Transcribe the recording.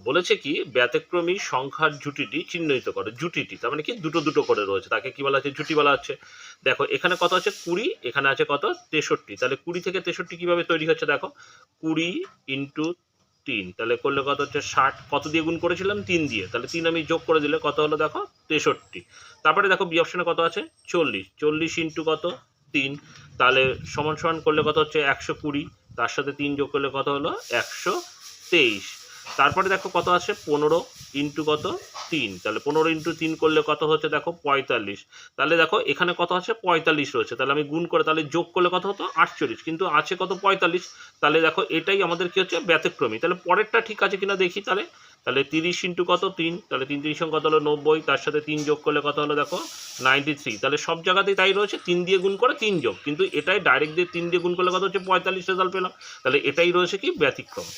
বলেছে কি ব্যতিক্রমী সংখ্যার জুটিটি চিহ্নিত করো। জুটিটি তার মানে কি দুটো দুটো করে রয়েছে, তাকে কি বলা হচ্ছে? জুটি বলা হচ্ছে। দেখো এখানে কত আছে? 20, এখানে আছে কত? 63। তাহলে 20 থেকে 63 কিভাবে তৈরি হচ্ছে দেখো, 20 ইন্টু 3, তাহলে করলে কত হচ্ছে? 60। কত দিয়ে গুণ করেছিলাম? 3 দিয়ে। তাহলে 3 আমি যোগ করে দিলে কত হলো দেখো? 63। তারপরে দেখো বি অপশনে কত আছে? 40। 40 ইন্টু কত? 3, তাহলে সমান সমান করলে কত হচ্ছে? 120। তার সাথে 3 যোগ করলে কত হলো? 123। তারপরে দেখো কত আছে? 15 ইন্টু কত? 3, তাহলে 15 ইন্টু 3 করলে কত হচ্ছে দেখো? 45। তাহলে দেখো এখানে কত আছে? 45 রয়েছে, তাহলে আমি গুণ করে তাহলে যোগ করলে কত হতো? 48, কিন্তু আছে কত? 45। তাহলে দেখো এটাই আমাদের কি হচ্ছে? ব্যতিক্রমী। তাহলে পরেরটা ঠিক আছে কিনা দেখি তাহলে। তাহলে 30 ইন্টু কত? 3, তাহলে 3 3 কত হলো? 90। তার সাথে 3 যোগ করলে কত হলো দেখো? 93। তাহলে সব জায়গাতেই তাই রয়েছে, 3 দিয়ে গুণ করে 3 যোগ, কিন্তু এটাই ডাইরেক্ট দিয়ে 3 দিয়ে গুণ করলে কত হচ্ছে? 45 রেজাল্ট পেলাম। তাহলে এটাই রয়েছে কি? ব্যতিক্রম।